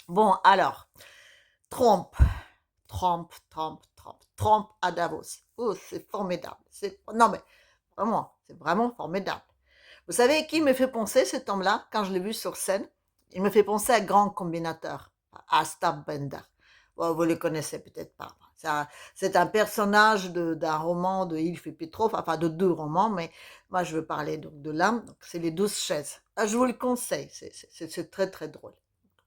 Bon, alors, Trump, Trump à Davos. Oh, c'est formidable. Non, mais vraiment, c'est vraiment formidable. Vous savez qui me fait penser, cet homme-là, quand je l'ai vu sur scène? Il me fait penser à grand combinateur, à Astap Bender. Bon, vous le connaissez peut-être pas. C'est un personnage d'un roman de Ilf et Petrov, enfin de deux romans, mais moi je veux parler donc de l'un. C'est les 12 chaises. Ah, je vous le conseille, c'est très très drôle.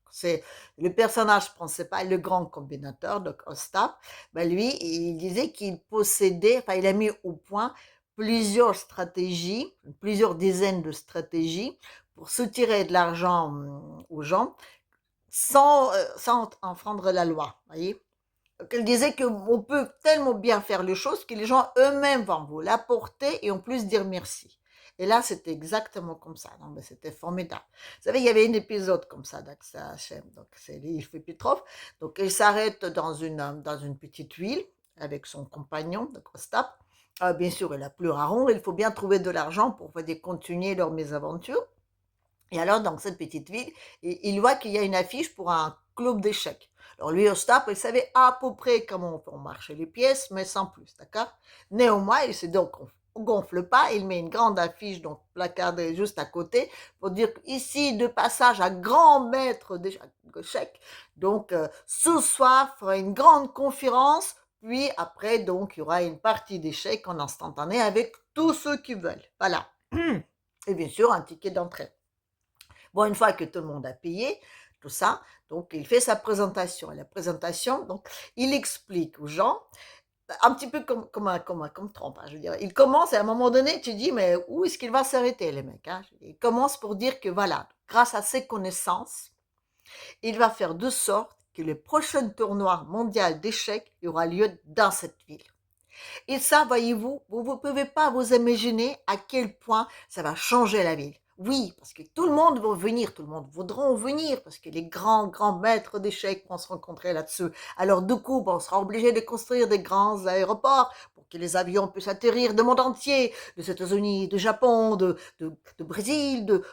C'est le personnage principal, le grand combinateur, donc Ostap. Ben lui, il disait qu'il possédait, enfin, il a mis au point plusieurs stratégies, plusieurs dizaines de stratégies pour soutirer de l'argent aux gens sans enfreindre la loi. Voyez. Donc, il disait qu'on peut tellement bien faire les choses que les gens eux-mêmes vont vous l'apporter et en plus dire merci. Et là, c'était exactement comme ça. Non, mais c'était formidable. Vous savez, il y avait un épisode comme ça d'Axa Hachem. Donc, c'est Yves Petrov. Donc, il s'arrête dans une petite ville avec son compagnon, de Ostap. Bien sûr, il a plus à rond. Il faut bien trouver de l'argent pour continuer leur mésaventure. Et alors, dans cette petite ville, il voit qu'il y a une affiche pour un club d'échecs. Alors lui, Ostap, il savait à peu près comment on marcher les pièces, mais sans plus, d'accord. Néanmoins, il se dit, donc, on gonfle pas, il met une grande affiche, donc placardée juste à côté, pour dire qu'ici, de passage à grand maître d'échecs, donc ce soir, il fera une grande conférence, puis après, donc, il y aura une partie d'échecs en instantané avec tous ceux qui veulent. Voilà. Et bien sûr, un ticket d'entrée. Bon, une fois que tout le monde a payé, tout ça, donc il fait sa présentation. Et la présentation, donc, il explique aux gens, un petit peu comme Trump, hein, je veux dire. Il commence, et à un moment donné, tu dis, mais où est-ce qu'il va s'arrêter, les mecs, hein? Il commence pour dire que, voilà, grâce à ses connaissances, il va faire de sorte que le prochain tournoi mondial d'échecs aura lieu dans cette ville. Et ça, voyez-vous, vous ne pouvez pas vous imaginer à quel point ça va changer la ville. Oui, parce que tout le monde va venir, tout le monde voudra venir, parce que les grands maîtres d'échecs vont se rencontrer là-dessus. Alors du coup, on sera obligé de construire des grands aéroports pour que les avions puissent atterrir du monde entier, des États-Unis, du Japon, de Brésil, de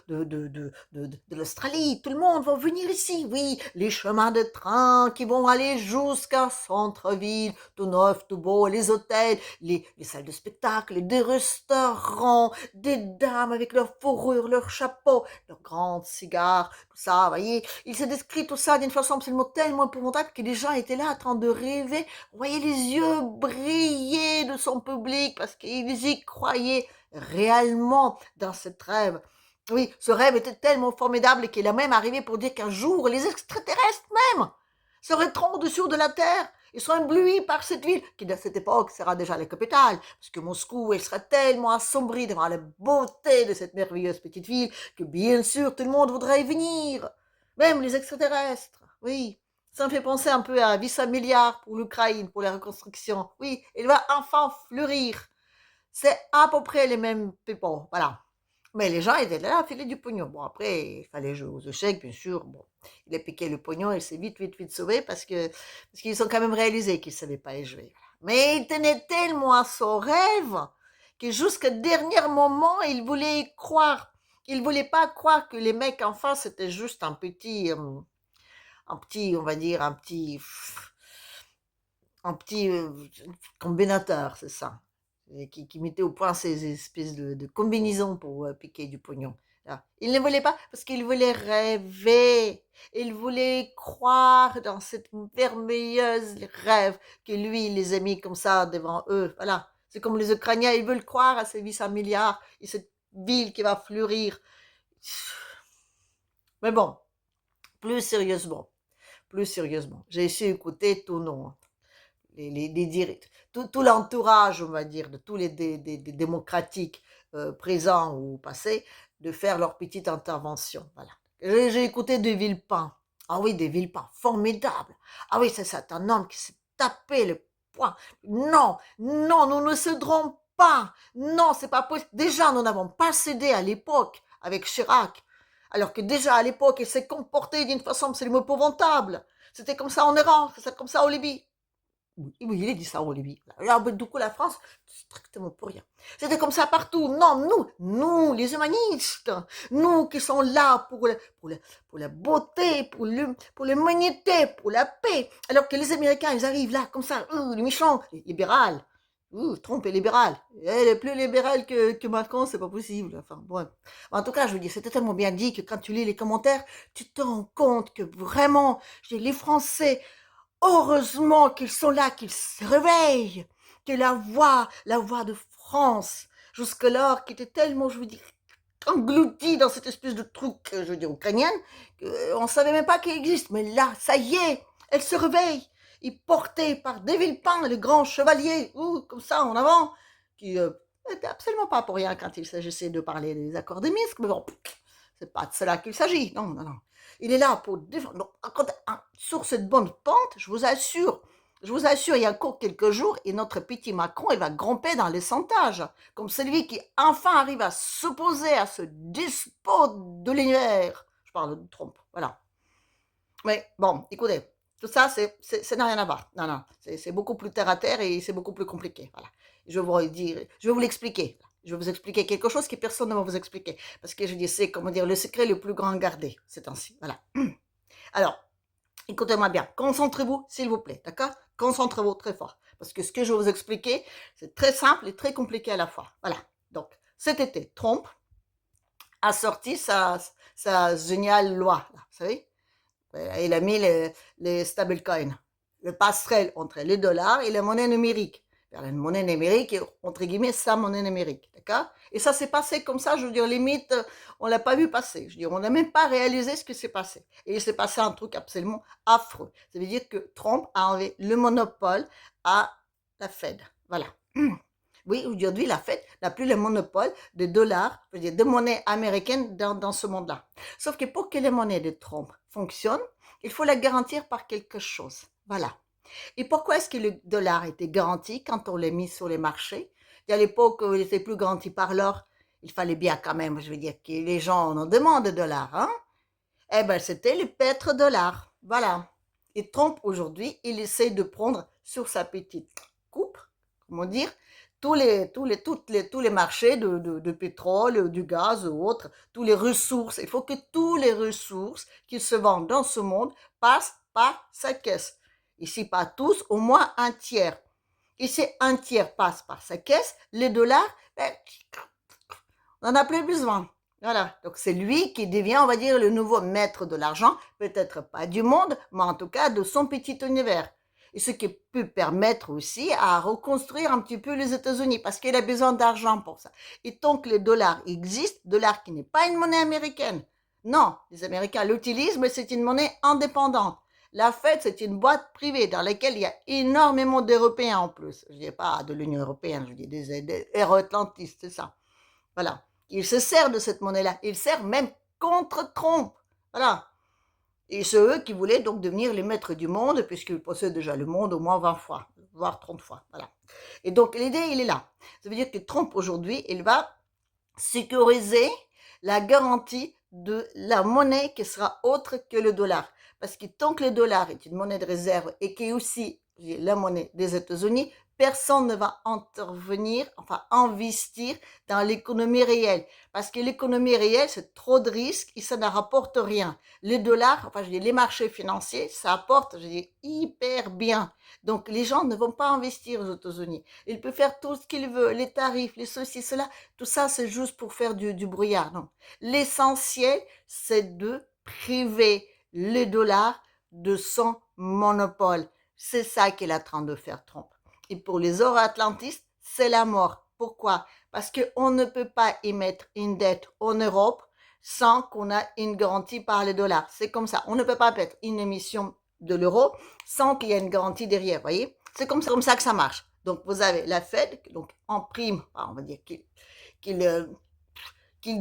l'Australie. Tout le monde va venir ici, oui. Les chemins de train qui vont aller jusqu'à centre-ville, tout neuf, tout beau, les hôtels, les salles de spectacle, des restaurants, des dames avec leurs fourrures, leurs chapeaux, leurs grandes cigares, tout ça, vous voyez. Il s'est décrit tout ça d'une façon absolument tellement épouvantable que les gens étaient là en train de rêver. Vous voyez les yeux briller de son public parce qu'ils y croyaient réellement dans cette rêve. Oui, ce rêve était tellement formidable qu'il a même arrivé pour dire qu'un jour, les extraterrestres même s'arrêteront au-dessus de la Terre. Ils seront éblouis par cette ville, qui à cette époque sera déjà la capitale, parce que Moscou, elle sera tellement assombrie devant la beauté de cette merveilleuse petite ville, que bien sûr tout le monde voudra y venir. Même les extraterrestres, oui. Ça me fait penser un peu à 800 milliards pour l'Ukraine, pour la reconstruction. Oui, il va enfin fleurir. C'est à peu près les mêmes people, voilà. Mais les gens étaient là à filer du pognon. Bon, après, il fallait jouer aux échecs, bien sûr. Bon, il a piqué le pognon, il s'est vite sauvé parce qu'ils ont quand même réalisé qu'il ne savait pas y jouer. Mais il tenait tellement à son rêve que jusqu'au dernier moment, il voulait y croire. Il voulait pas croire que les mecs en face, c'était juste on va dire, un petit combinateur, c'est ça, et qui mettait au point ces espèces de combinaisons pour piquer du pognon. Là. Il ne voulait pas parce qu'il voulait rêver, il voulait croire dans cette merveilleuse rêve que lui, il les a mis comme ça devant eux. Voilà, c'est comme les Ukrainiens, ils veulent croire à ces 800 milliards et cette ville qui va fleurir. Mais bon, plus sérieusement, j'ai su écouter tout non. Tout l'entourage, on va dire, de tous les démocratiques présents ou passés, de faire leur petite intervention. Voilà. J'ai écouté de Villepin. Ah oui, de Villepin, formidable. Ah oui, c'est un homme qui s'est tapé le poing. Non, non, nous ne céderons pas. Non, c'est pas possible. Déjà, nous n'avons pas cédé à l'époque avec Chirac. Alors que déjà, à l'époque, il s'est comporté d'une façon absolument épouvantable. C'était comme ça en Iran, c'était comme ça au Libye. Oui, oui, il a dit ça au Libye. Alors, du coup, la France, strictement pour rien. C'était comme ça partout. Non, nous, les humanistes, nous qui sommes là pour la beauté, pour l'humanité, pour la paix. Alors que les Américains, ils arrivent là, comme ça, les méchants, les libérales. Trump est libéral. Elle est plus libérale que Macron, c'est pas possible. Enfin, bon. En tout cas, je veux dire, c'était tellement bien dit que quand tu lis les commentaires, tu te rends compte que vraiment, les Français, heureusement qu'ils sont là, qu'ils se réveillent, que la voix de France, jusque-là, qui était tellement, je veux dire, engloutie dans cette espèce de truc, je veux dire, ukrainienne, qu'on ne savait même pas qu'elle existe. Mais là, ça y est, elle se réveille. Et portée par de Villepin, le grand chevalier, comme ça, en avant, qui n'était absolument pas pour rien quand il s'agissait de parler des accords de Minsk, mais bon, c'est pas de cela qu'il s'agit, non, non, non. Il est là pour défendre. Donc, sur cette bonne pente, je vous assure, il y a encore quelques jours, et notre petit Macron, il va grimper dans les sondages, comme celui qui enfin arrive à s'opposer à ce despote de l'univers. Je parle de Trump, voilà. Mais bon, écoutez, tout ça, ça n'a rien à voir. Non, non, c'est beaucoup plus terre à terre et c'est beaucoup plus compliqué. Voilà. Je vais vous l'expliquer. Je vais vous expliquer quelque chose que personne ne va vous expliquer. Parce que je dis, c'est, comment dire, le secret le plus grand gardé, ces temps-ci. Voilà. Alors, écoutez-moi bien. Concentrez-vous, s'il vous plaît. D'accord? Concentrez-vous très fort. Parce que ce que je vais vous expliquer, c'est très simple et très compliqué à la fois. Voilà. Donc, cet été, Trump a sorti sa géniale loi. Là, vous savez? Il a mis les stablecoins, le passerelle entre les dollars et la monnaie numérique. La monnaie numérique est, entre guillemets, sa monnaie numérique, d'accord? Et ça s'est passé comme ça, je veux dire, limite, on l'a pas vu passer. Je veux dire, on n'a même pas réalisé ce qui s'est passé. Et il s'est passé un truc absolument affreux. Ça veut dire que Trump a enlevé le monopole à la Fed. Voilà. Oui, aujourd'hui, la Fed n'a plus le monopole des dollars, je veux dire, de monnaie américaine dans ce monde-là. Sauf que pour que les monnaies de Trump fonctionnent, il faut la garantir par quelque chose. Voilà. Et pourquoi est-ce que le dollar était garanti quand on l'a mis sur les marchés? Et à l'époque où il n'était plus garanti par l'or, il fallait bien quand même, je veux dire, que les gens en demandent de dollars, hein? Eh ben, c'était le pétrodollar. Voilà. Et Trump, aujourd'hui, il essaie de prendre sur sa petite coupe, comment dire, tous les marchés de pétrole, du gaz ou autres, toutes les ressources. Il faut que toutes les ressources qui se vendent dans ce monde passent par sa caisse. Ici, pas tous, au moins un tiers. Et si un tiers passe par sa caisse, les dollars, ben, on n'en a plus besoin. Voilà, donc c'est lui qui devient, on va dire, le nouveau maître de l'argent, peut-être pas du monde, mais en tout cas de son petit univers. Et ce qui peut permettre aussi à reconstruire un petit peu les États-Unis, parce qu'il a besoin d'argent pour ça. Et tant que le dollar existe, dollar qui n'est pas une monnaie américaine, non, les Américains l'utilisent, mais c'est une monnaie indépendante. La Fed, c'est une boîte privée dans laquelle il y a énormément d'Européens en plus. Je ne dis pas de l'Union européenne, je dis des euro-atlantistes, c'est ça. Voilà. Il se sert de cette monnaie-là. Il sert même contre Trump. Voilà. Et c'est eux qui voulaient donc devenir les maîtres du monde, puisqu'ils possèdent déjà le monde au moins 20 fois, voire 30 fois. Voilà. Et donc l'idée, il est là. Ça veut dire que Trump, aujourd'hui, il va sécuriser la garantie de la monnaie qui sera autre que le dollar. Parce que tant que le dollar est une monnaie de réserve et qui est aussi la monnaie des États-Unis, personne ne va intervenir, enfin investir dans l'économie réelle. Parce que l'économie réelle, c'est trop de risques et ça ne rapporte rien. Les dollars, enfin je dis les marchés financiers, ça apporte, je dis, hyper bien. Donc les gens ne vont pas investir aux États-Unis. Ils peuvent faire tout ce qu'ils veulent, les tarifs, les ceci, cela, tout ça c'est juste pour faire du brouillard. Non. L'essentiel, c'est de priver le dollar de son monopole. C'est ça qu'il est en train de faire Trump. Et pour les euro-atlantistes, c'est la mort. Pourquoi? Parce qu'on ne peut pas émettre une dette en Europe sans qu'on ait une garantie par le dollar. C'est comme ça. On ne peut pas mettre une émission de l'euro sans qu'il y ait une garantie derrière, voyez? C'est comme ça que ça marche. Donc, vous avez la Fed, donc en prime, on va dire qu'il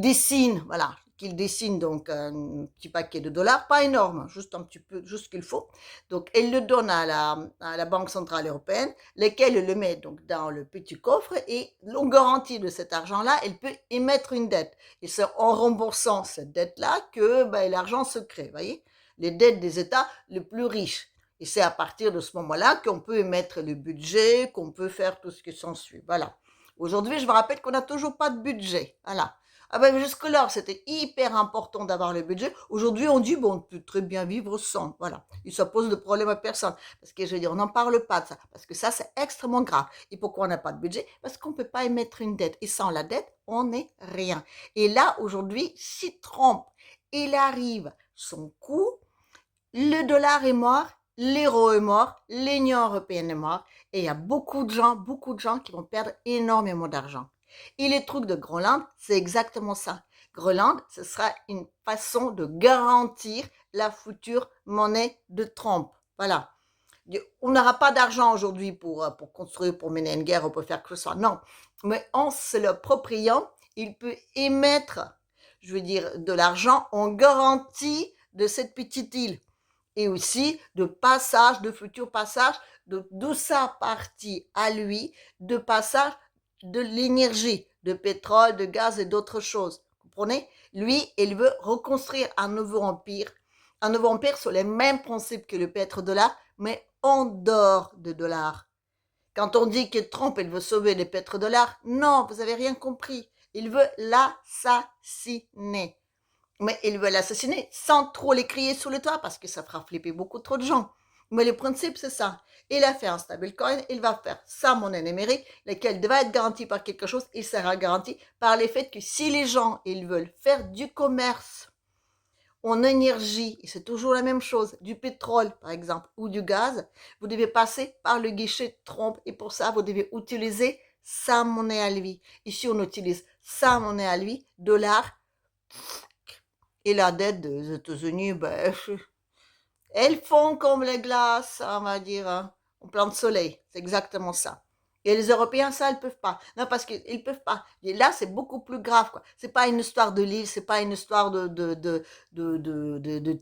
dessine, voilà, qu'il dessine donc un petit paquet de dollars, pas énorme, juste un petit peu, juste ce qu'il faut. Donc, elle le donne à la Banque Centrale Européenne, laquelle le met donc dans le petit coffre et on garantit de cet argent-là, elle peut émettre une dette. Et c'est en remboursant cette dette-là que l'argent se crée, voyez, les dettes des États les plus riches. Et c'est à partir de ce moment-là qu'on peut émettre le budget, qu'on peut faire tout ce qui s'ensuit. Voilà. Aujourd'hui, je vous rappelle qu'on n'a toujours pas de budget. Voilà. Ah ben jusque-là, c'était hyper important d'avoir le budget. Aujourd'hui, on dit, bon, on peut très bien vivre sans. Voilà. Et ça pose de problème à personne. Parce que, je veux dire, on n'en parle pas de ça. Parce que ça, c'est extrêmement grave. Et pourquoi on n'a pas de budget? Parce qu'on ne peut pas émettre une dette. Et sans la dette, on n'est rien. Et là, aujourd'hui, si Trump, il arrive son coup, le dollar est mort, l'euro est mort, l'Union européenne est morte, et il y a beaucoup de gens qui vont perdre énormément d'argent. Et les trucs de Groenland, c'est exactement ça. Groenland, ce sera une façon de garantir la future monnaie de Trump. Voilà. On n'aura pas d'argent aujourd'hui pour construire, pour mener une guerre ou pour faire que ça. Non. Mais en se l'appropriant, il peut émettre, je veux dire, de l'argent en garantie de cette petite île. Et aussi de passage, de futur passage de sa partie à lui, de passage de l'énergie, de pétrole, de gaz et d'autres choses. Vous comprenez? Lui, il veut reconstruire un nouveau empire sur les mêmes principes que le pétrodollar, mais en dehors de dollars. Quand on dit que Trump, il veut sauver les pétrodollars, non, vous avez rien compris. Il veut l'assassiner. Mais il veut l'assassiner sans trop les crier sous le toit parce que ça fera flipper beaucoup trop de gens. Mais le principe, c'est ça. Il a fait un stablecoin, il va faire sa monnaie numérique, laquelle devait être garantie par quelque chose, il sera garanti par le fait que si les gens, ils veulent faire du commerce en énergie, et c'est toujours la même chose, du pétrole par exemple, ou du gaz, vous devez passer par le guichet Trump, et pour ça, vous devez utiliser sa monnaie à lui. Ici, on utilise sa monnaie à lui, dollar, et la dette des États-Unis, ben, elles font comme les glaces, on va dire, hein, au plein de soleil. C'est exactement ça. Et les Européens, ça, ils peuvent pas. Non, parce qu'ils peuvent pas. Et là, c'est beaucoup plus grave, quoi. C'est pas une histoire de l'île, c'est pas une histoire de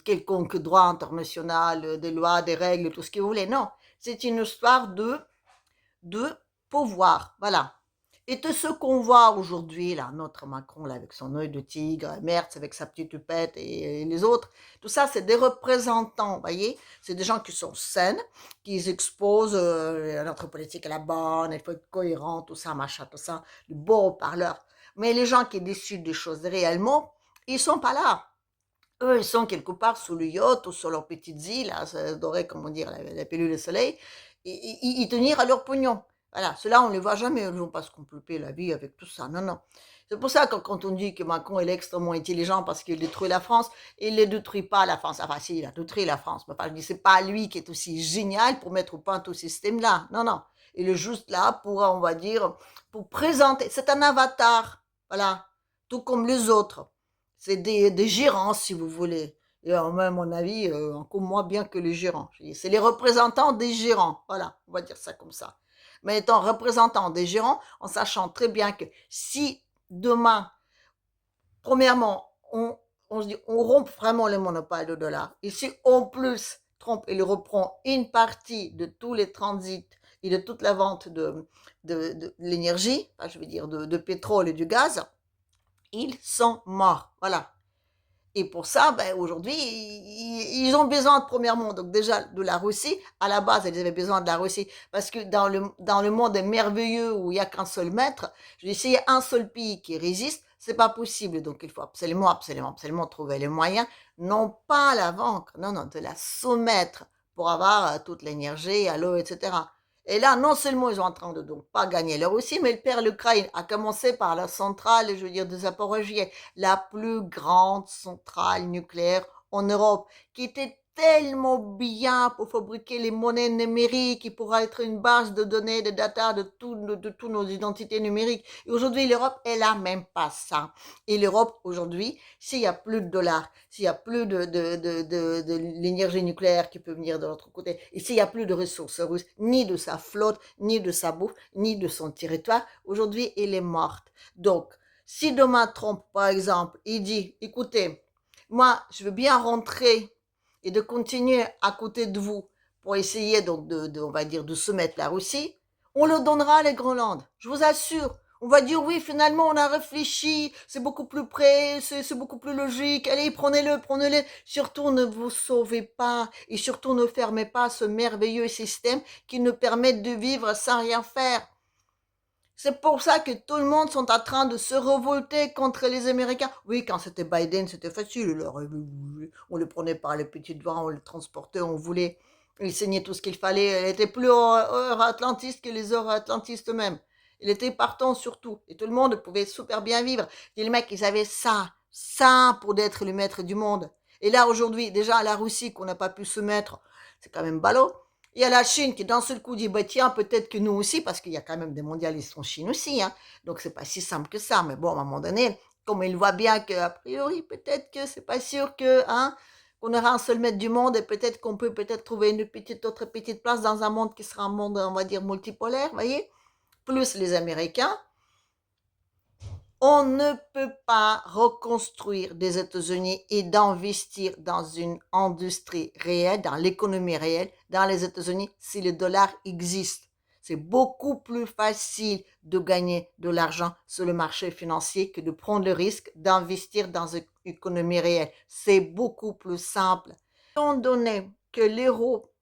quelconque droit international, des lois, des règles, tout ce que vous voulez. Non. C'est une histoire de pouvoir. Voilà. Et tout ce qu'on voit aujourd'hui, là, notre Macron, là, avec son œil de tigre, Merz avec sa petite hupette et les autres, tout ça, c'est des représentants, vous voyez? C'est des gens qui sont saines, qui exposent notre politique à la bonne, il faut être cohérent, tout ça, machin, tout ça, le beau parleur. Mais les gens qui décident des choses réellement, ils sont pas là. Eux, ils sont quelque part sous le yacht ou sur leur petite île, là, ça devrait, comment dire, la pilule de soleil, et ils tenir à leur pognon. Voilà, ceux-là, on ne les voit jamais, ils ne vont pas se compliquer la vie avec tout ça, non, non. C'est pour ça que quand on dit que Macron est extrêmement intelligent parce qu'il détruit la France, il ne détruit pas la France. Enfin, si, il a détruit la France, mais enfin, je dis, c'est pas lui qui est aussi génial pour mettre au point tout ce système-là. Non, non. Il est juste là pour, on va dire, pour présenter. C'est un avatar, voilà, tout comme les autres. C'est des gérants, si vous voulez. Et même, à mon avis, encore moins bien que les gérants. C'est les représentants des gérants. Voilà, on va dire ça comme ça. Mais étant représentant des gérants, en sachant très bien que si demain, premièrement, on se dit, on rompt vraiment le monopole du dollar. Et si en plus, Trump, il reprend une partie de tous les transits et de toute la vente de l'énergie, je veux dire de pétrole et du gaz, ils sont morts. Voilà. Et pour ça, ben, aujourd'hui, ils ont besoin, premièrement, donc déjà de la Russie. À la base, ils avaient besoin de la Russie parce que dans le monde merveilleux où il n'y a qu'un seul maître, je dis, s'il y a un seul pays qui résiste, c'est pas possible. Donc, il faut absolument, absolument, absolument trouver les moyens, non pas la vaincre, non, non, de la soumettre pour avoir toute l'énergie, à l'eau, etc. Et là, non seulement ils sont en train de donc pas gagner la Russie, mais ils perdent l'Ukraine, à commencer par la centrale, je veux dire, de Zaporozhye, la plus grande centrale nucléaire en Europe, qui était tellement bien pour fabriquer les monnaies numériques, qui pourra être une base de données, de data de toutes nos identités numériques. Et aujourd'hui, l'Europe, elle a même pas ça. Et l'Europe, aujourd'hui, s'il y a plus de dollars, s'il y a plus de l'énergie nucléaire qui peut venir de l'autre côté, et s'il y a plus de ressources russes, ni de sa flotte, ni de sa bouffe, ni de son territoire, aujourd'hui, elle est morte. Donc, si demain Trump, par exemple, il dit, écoutez, moi, je veux bien rentrer et de continuer à côté de vous pour essayer donc on va dire de soumettre la Russie, on le donnera les Groenland. Je vous assure, On va dire oui, finalement, on a réfléchi, c'est beaucoup plus près, c'est beaucoup plus logique. Allez, prenez-le, prenez-le. Surtout, ne vous sauvez pas et surtout ne fermez pas ce merveilleux système qui nous permet de vivre sans rien faire. C'est pour ça que tout le monde sont en train de se révolter contre les Américains. Oui, quand c'était Biden, c'était facile. On le prenait par les petites voies, on le transportait, on voulait. Il saignait tout ce qu'il fallait. Elle était plus euro-atlantiste que les euro-atlantistes eux-mêmes. Il était partant surtout. Et tout le monde pouvait super bien vivre. Et les mecs, ils avaient ça pour être le maître du monde. Et là, aujourd'hui, déjà, la Russie, qu'on n'a pas pu se mettre, c'est quand même ballot. Il y a la Chine qui d'un seul coup dit bah tiens peut-être que nous aussi parce qu'il y a quand même des mondialistes en Chine aussi hein. Donc c'est pas si simple que ça mais bon à un moment donné comme il voit bien que a priori peut-être que c'est pas sûr que hein qu'on aura un seul maître du monde et peut-être qu'on peut peut-être trouver une petite autre petite place dans un monde qui sera un monde on va dire multipolaire voyez plus les Américains. On ne peut pas reconstruire des États-Unis et d'investir dans une industrie réelle, dans l'économie réelle, dans les États-Unis si le dollar existe. C'est beaucoup plus facile de gagner de l'argent sur le marché financier que de prendre le risque d'investir dans une économie réelle. C'est beaucoup plus simple. Étant donné que l'euro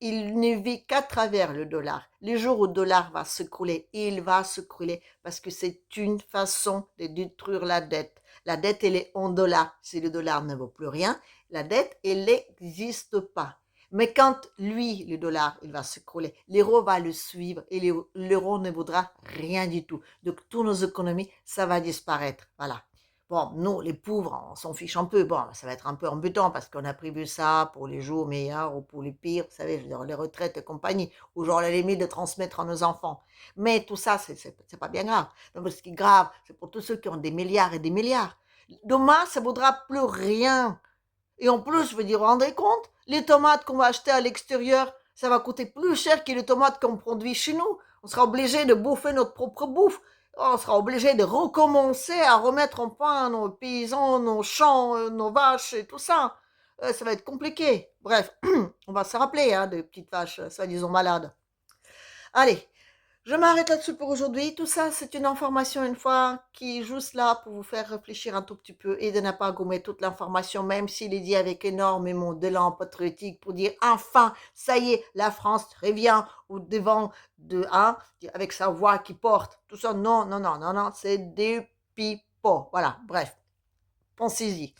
il ne vit qu'à travers le dollar. Les jours où le dollar va s'écrouler, il va s'écrouler parce que c'est une façon de détruire la dette. La dette, elle est en dollars. Si le dollar ne vaut plus rien, la dette, elle n'existe pas. Mais quand lui, le dollar, il va s'écrouler, l'euro va le suivre et l'euro ne vaudra rien du tout. Donc, toutes nos économies, ça va disparaître. Voilà. Bon, nous, les pauvres, on s'en fiche un peu. Bon, ça va être un peu embêtant parce qu'on a prévu ça pour les jours meilleurs ou pour les pires, vous savez, je veux dire, les retraites et compagnie, ou genre la limite de transmettre à nos enfants. Mais tout ça, c'est pas bien grave. Donc, ce qui est grave, c'est pour tous ceux qui ont des milliards et des milliards. Demain, ça ne vaudra plus rien. Et en plus, je veux dire, vous vous rendez compte, les tomates qu'on va acheter à l'extérieur, ça va coûter plus cher que les tomates qu'on produit chez nous. On sera obligé de bouffer notre propre bouffe. On sera obligé de recommencer à remettre en point nos paysans, nos champs, nos vaches et tout ça. Ça va être compliqué. Bref, on va se rappeler hein, des petites vaches, soi-disant malades. Allez, je m'arrête là-dessus pour aujourd'hui. Tout ça, c'est une information une fois qui est juste là pour vous faire réfléchir un tout petit peu et de ne pas gommer toute l'information, même s'il est dit avec énormément d'élan patriotique pour dire enfin, ça y est, la France revient au devant de un, avec sa voix qui porte. Tout ça, non, non, non, non, non, c'est des pipeaux. Voilà, bref, pensez-y.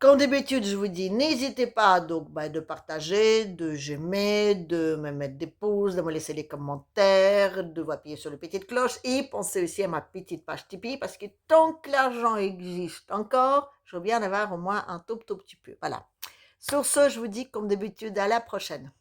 Comme d'habitude, je vous dis, n'hésitez pas donc de partager, de j'aimer, de me mettre des pouces, de me laisser des commentaires, de vous appuyer sur la petite cloche et pensez aussi à ma petite page Tipeee parce que tant que l'argent existe encore, je veux bien avoir au moins un tout petit peu. Voilà. Sur ce, je vous dis comme d'habitude à la prochaine.